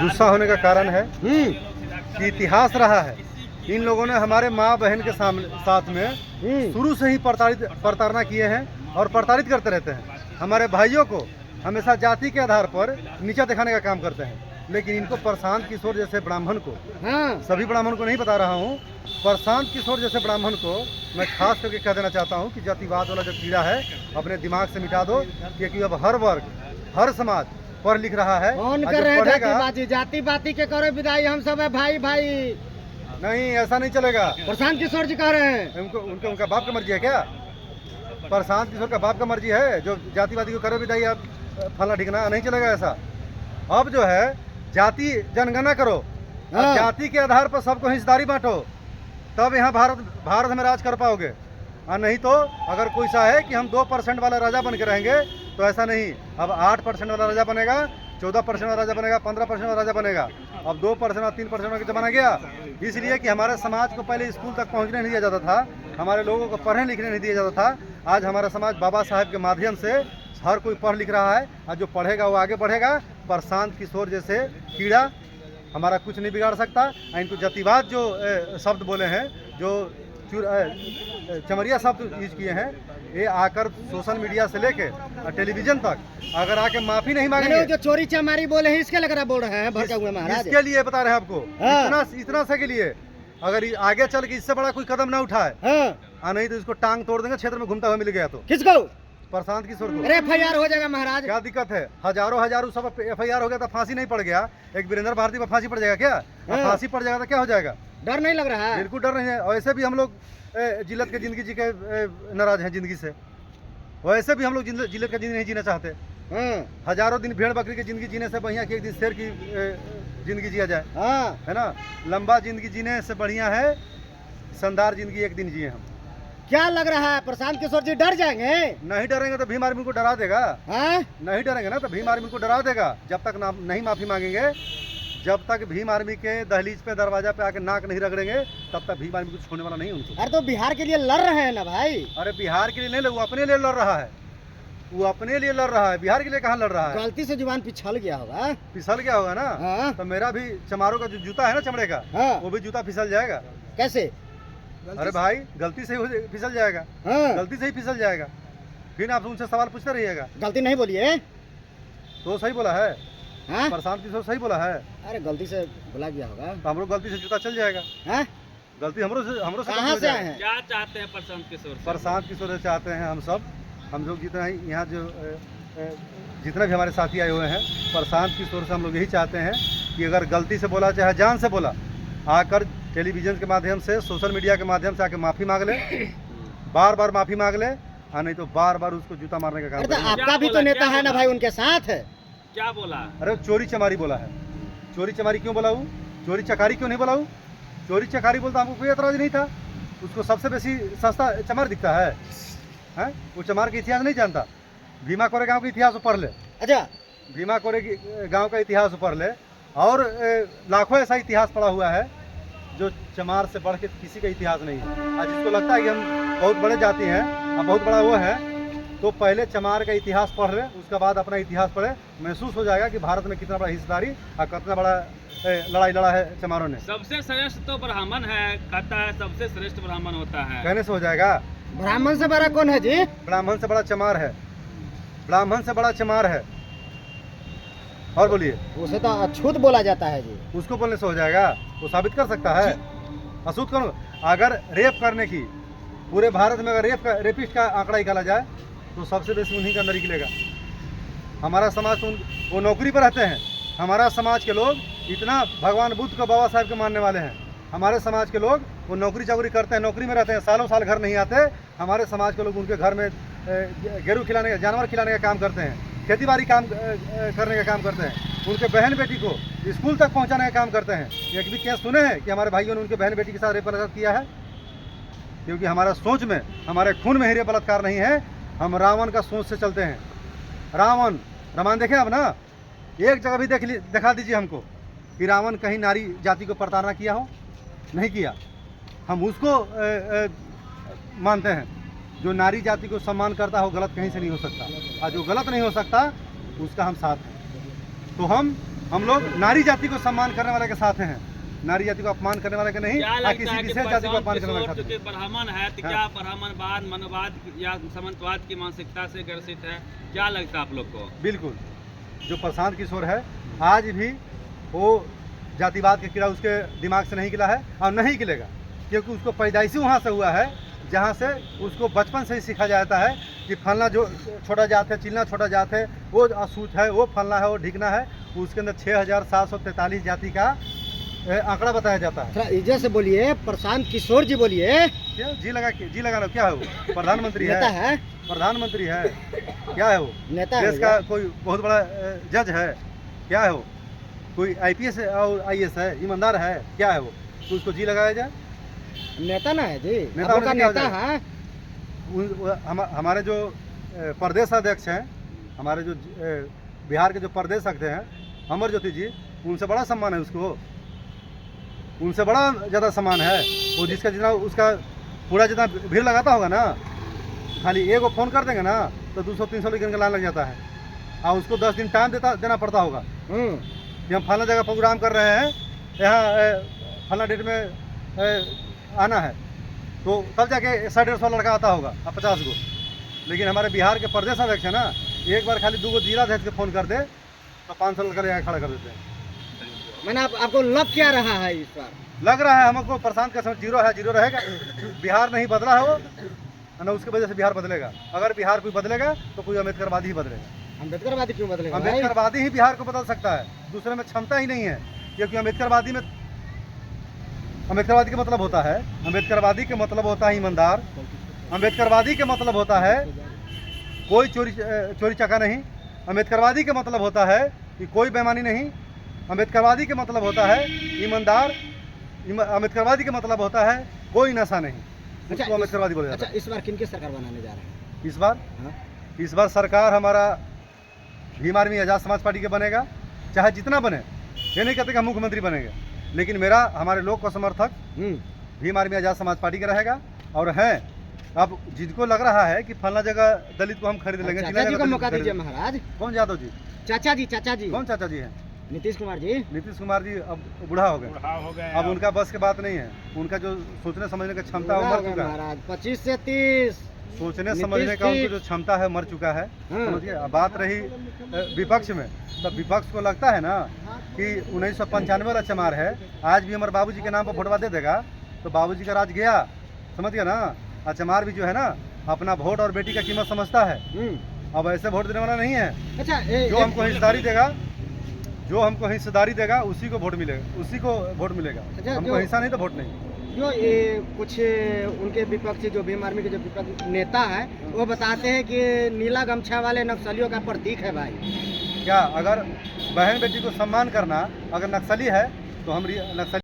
गुस्सा होने का कारण है कि इतिहास रहा है, इन लोगों ने हमारे माँ बहन के साथ में शुरू से ही प्रताड़ना किए हैं और प्रताड़ित करते रहते हैं। हमारे भाइयों को हमेशा जाति के आधार पर नीचा दिखाने का काम करते हैं। लेकिन इनको प्रशांत किशोर जैसे ब्राह्मण को, सभी ब्राह्मण को नहीं बता रहा हूँ, प्रशांत किशोर जैसे ब्राह्मण को मैं खास करके कह देना चाहता हूँ कि जातिवाद वाला जो कीड़ा है अपने दिमाग से मिटा दो, क्योंकि अब हर वर्ग, हर समाज पढ़ लिख रहा है। कौन कर रहे हैं जाति बाती के करो विदाई, हम सब है भाई भाई। नहीं, ऐसा नहीं चलेगा। प्रशांत किशोर जी कह रहे हैं उनका बाप का मर्जी है क्या? प्रशांत किशोर का बाप का मर्जी है जो जातिवादी को करे विदाई, आप फला ठिकाना नहीं चलेगा ऐसा। अब जो है जाति जनगणना करो, जाति के आधार पर सबको हिस्सेदारी बांटो, तब यहाँ भारत में राज कर पाओगे। और नहीं तो अगर कोई सा है कि हम 2% वाला राजा बन के रहेंगे तो ऐसा नहीं। अब 8% वाला राजा बनेगा, 14% वाला राजा बनेगा, 15% वाला राजा बनेगा। अब 2% और 3% का जमाना गया, इसलिए कि हमारे समाज को पहले स्कूल तक पहुंचने नहीं दिया जाता था, हमारे लोगों को पढ़ने लिखने नहीं दिया जाता था। आज हमारा समाज बाबा साहेब के माध्यम से हर कोई पढ़ लिख रहा है, और जो पढ़ेगा वो आगे बढ़ेगा। प्रशांत किशोर जैसे कीड़ा हमारा कुछ नहीं बिगाड़ सकता। इनको जातिवाद जो शब्द बोले हैं, जो चमरिया शब्द यूज किए हैं, ये आकर सोशल मीडिया से लेके टेलीविजन तक अगर आके माफी नहीं मांगेंगे, जो चोरी चमारी बोले हैं इसके लग बोल रहे हैं भड़का हुए महाराज, इसके लिए बता रहे हैं आपको, इतना से के लिए अगर आगे चल के इससे बड़ा कोई कदम ना उठाए, नहीं तो इसको टांग तोड़ देंगे। क्षेत्र में घूमता हुआ मिल गया तो किसको? प्रशांत किशोर को। FIR हो जाएगा महाराज। क्या दिक्कत है? हजारों सब FIR हो गया तो फांसी नहीं पड़ गया, एक वीरेंद्र भारती पर फांसी पड़ जाएगा क्या? फांसी पड़ जाएगा तो क्या हो जाएगा? डर नहीं लग रहा है? बिल्कुल डर नहीं है। वैसे भी हम लोग जिल्लत के जिंदगी जी के नाराज हैं जिंदगी से, वैसे भी हम लोग जिल्लत का जिंदगी नहीं जीना चाहते। हजारों दिन भेड़ बकरी की जिंदगी जीने से बढ़िया कि एक दिन शेर की जिंदगी जिया जाए, है ना। लंबा जिंदगी जीने से बढ़िया है शानदार जिंदगी एक दिन जिए हम। क्या लग रहा है प्रशांत किशोर जी डर जाएंगे? नहीं डरेंगे तो भीम आर्मी को डरा देगा। नहीं डरेंगे ना तो भीम आर्मी को डरा देगा। जब तक नहीं माफी मांगेंगे, जब तक भीम आर्मी के दहलीज पे दरवाजा पे आके नाक नहीं रगड़ेंगे, तब तक भीम आर्मी कुछ होने वाला नहीं उनको। अरे तो बिहार के लिए लड़ रहे हैं ना भाई? अरे बिहार के लिए नहीं, वो अपने लिए लड़ रहा है, वो अपने लिए लड़ रहा है, बिहार के लिए कहाँ लड़ रहा है? गलती से जुबान पिछल गया होगा। फिसल गया होगा ना। तो मेरा भी चमारों का जो जूता है ना चमड़े का, वो भी जूता फिसल जाएगा। कैसे? अरे भाई गलती से ही फिसल जाएगा, गलती से ही फिसल जाएगा। फिर आप उनसे सवाल पूछते रहिएगा। गलती नहीं बोलिए तो सही बोला है प्रशांत किशोर, सही बोला है। अरे गलती से बोला गया होगा तो हमरो गलती से जूता चल जाएगा। गलती हमरो से कहाँ से आए हैं? क्या चाहते हैं प्रशांत किशोर? प्रशांत किशोर चाहते हैं हम लोग जितना ही यहाँ जो जितने भी हमारे साथी आए हुए हैं, प्रशांत किशोर से हम लोग यही चाहते हैं कि अगर गलती से बोला, चाहे जान से बोला, आकर टेलीविजन के माध्यम से, सोशल मीडिया के माध्यम से आके माफी मांग ले, बार बार माफी मांग ले, और नहीं तो बार बार उसको जूता मारने का काम करे। आपका भी तो नेता है ना भाई उनके साथ। क्या बोला? अरे चोरी चमारी बोला है। चोरी चमारी क्यों बोला हूँ? चोरी चकारी क्यों नहीं बोला हूँ? चोरी चकारी बोलता हमको कोई एतराज नहीं था। उसको सबसे बेसी सस्ता चमार दिखता है, वो चमार का इतिहास नहीं जानता। भीमा कोरे गाँव का इतिहास पढ़ ले। अच्छा, भीमा कोरे गाँव का इतिहास पढ़ ले, और लाखों ऐसा इतिहास पढ़ा हुआ है जो चमार से बढ़ के किसी का इतिहास नहीं है। आज जिसको लगता है कि हम बहुत बड़े जाति हैं और बहुत बड़ा वो है, तो पहले चमार का इतिहास पढ़ ले, उसके बाद अपना इतिहास पढ़े, महसूस हो जाएगा कि भारत में कितना बड़ा हिस्सेदारी और कितना बड़ा लड़ाई लड़ा है चमारों ने। सबसे श्रेष्ठ तो ब्राह्मण है, कहता है सबसे श्रेष्ठ ब्राह्मण होता है। कहने से हो जाएगा? ब्राह्मण से बड़ा कौन है जी? ब्राह्मण से बड़ा चमार है, ब्राह्मण से बड़ा चमार है। और बोलिए। उसे तो अछूत बोला जाता है जी। उसको बोलने से हो जाएगा? वो साबित कर सकता है अछूत कौन? अगर रेप करने की पूरे भारत में अगर रेपिस्ट का आंकड़ा निकाला जाए तो सबसे बेसी उन्हीं का अंदर निकलेगा। हमारा समाज तो वो नौकरी पर रहते हैं। हमारा समाज के लोग इतना भगवान बुद्ध को, बाबा साहब के मानने वाले हैं। हमारे समाज के लोग वो नौकरी चाकरी करते हैं, नौकरी में रहते हैं, सालों साल घर नहीं आते। हमारे समाज के लोग उनके घर में गेरू खिलाने का, जानवर खिलाने का काम करते हैं, खेती बाड़ी काम करने का काम करते हैं, उनके बहन बेटी को स्कूल तक पहुंचाने का काम करते हैं। एक भी केस सुने हैं कि हमारे भाइयों ने उनके बहन बेटी के साथ रेप बलात्कार किया है? क्योंकि हमारा सोच में, हमारे खून में ही रेप बलात्कार नहीं है। हम रावण का सोच से चलते हैं। रामायण देखें आप ना, एक जगह भी दिखा दीजिए हमको कि रावण कहीं नारी जाति को प्रताड़ना किया हो? नहीं किया। हम उसको मानते हैं जो नारी जाति को सम्मान करता हो, गलत कहीं से नहीं हो सकता, और जो गलत नहीं हो सकता उसका हम साथ हैं। तो हम हम लोग नारी जाति को सम्मान करने वाले के साथ हैं, नारी जाति को अपमान करने वाले के नहीं, क्या या लगता किसी है कि विशेष जाति को प्रशांत अपमान करने वाले के किशोर साथ चूंकि ब्राह्मण है तो हाँ। क्या ब्राह्मणवाद मनोवाद या सामंतवाद की मानसिकता से ग्रसित है? क्या लगता है आप लोग को? बिल्कुल। जो प्रशांत किशोर है आज भी वो जातिवाद का कीड़ा उसके दिमाग से नहीं गिला है और नहीं गिलेगा, क्योंकि उसको पैदाइशी वहाँ से हुआ है जहाँ से उसको बचपन से ही सिखा जाता है कि फलना जो छोटा जात है, चिलना छोटा जात है, वो अछूत है, वो फलना है, वो ढिकना है। उसके अंदर 6743 जाति का आंकड़ा बताया जाता है। थोड़ा इज्जत से बोलिए, प्रशांत किशोर जी बोलिए। क्या जी लगा लो, क्या है वो? प्रधानमंत्री नेता है, है, प्रधानमंत्री है, क्या है वो? नेता है देश का कोई बहुत बड़ा जज है, क्या है वो? कोई IPS और IAS है, ईमानदार है, क्या है वो? तो उसको जी लगाया जाए। नेता ना है जी, नेता आप लोग का होने से नेता क्या हो है। हमारे जो प्रदेश अध्यक्ष हैं, हमारे जो बिहार के जो प्रदेश अध्यक्ष हैं अमर ज्योति जी, उनसे बड़ा सम्मान है उसको, उनसे बड़ा ज़्यादा सम्मान है वो। जिसका जितना उसका पूरा जितना भीड़ लगाता होगा ना, खाली एक को फ़ोन कर देंगे ना तो 200-300 लेकर लाइन लग जाता है, और उसको 10 दिन टाइम देना पड़ता होगा कि हम फलाना जगह प्रोग्राम कर रहे हैं, यहाँ फलाना डेट में आना है, तो तब जाके 150 लड़का आता होगा और 50 गो। लेकिन हमारे बिहार के प्रदेश अध्यक्ष है ना, एक बार खाली 2 जिला अध्यक्ष के फ़ोन कर दे तो 500 लड़का यहाँ खड़ा कर देते हैं। मैंने आपको लग क्या रहा है इस बार? लग रहा है हमको प्रशांत का समय जीरो है, जीरो रहेगा। बिहार नहीं बदला है वो, ना उसकी वजह से बिहार बदलेगा। अगर बिहार कोई बदलेगा तो कोई अम्बेडकरवादी ही बदलेगा। अम्बेडकरवादी क्यों बदलेगा भाई? अम्बेडकरवादी ही बिहार को बदल सकता है, दूसरे में क्षमता ही नहीं है। क्योंकि अम्बेडकरवादी का मतलब होता है, अम्बेडकरवादी के मतलब होता है ईमानदार, अम्बेडकरवादी के मतलब होता है कोई चोरी चका नहीं, अम्बेडकरवादी के मतलब होता है कि कोई बेईमानी नहीं, अम्बेडकरवादी के मतलब होता है ईमानदार, अम्बेडकरवादी के मतलब होता है कोई नशा नहीं। उसको अम्बेडकरवादी बोला जाता है। अच्छा, इस बार किनकी सरकार बनाने जा रहे हैं? इस बार सरकार हमारा भीम आर्मी आज़ाद समाज पार्टी के बनेगा, चाहे जितना बने। ये नहीं कहते कि हम मुख्यमंत्री बनेंगे, लेकिन मेरा हमारे लोग का समर्थक भीम आर्मी आज़ाद समाज पार्टी का रहेगा। और हैं अब जिनको लग रहा है कि फलना जगह दलित को हम खरीद लेंगे, चाचा जी को मौका दीजिए महाराज। कौन यादव जी? चाचा जी कौन चाचा जी हैं? नीतीश कुमार जी। नीतीश कुमार जी अब बूढ़ा हो गए, अब उनका बस के बात नहीं है। उनका जो सोचने समझने का क्षमता है वो मर चुका है महाराज। 25 से 30 सोचने समझने का उनको जो क्षमता है मर चुका है। समझिए। अब बात रही विपक्ष में, तब विपक्ष को लगता है ना कि 1995 वाला चमार है, आज भी हमारे बाबूजी के नाम पर वोटवा दे देगा तो बाबूजी का राज गया। समझ गया ना। और चमार भी जो है ना अपना वोट और बेटी का कीमत समझता है, अब ऐसे वोट देने वाला नहीं है। अच्छा, जो हमको हिस्सेदारी देगा उसी को वोट मिलेगा, उसी को वोट मिलेगा। अच्छा, हमको हिस्सा नहीं तो वोट नहीं। जो ये कुछ उनके विपक्षी जो भीम आर्मी के जो विपक्षी नेता है वो बताते हैं कि नीला गमछा वाले नक्सलियों का प्रतीक है भाई। क्या अगर बहन बेटी को सम्मान करना अगर नक्सली है तो हम नक्सली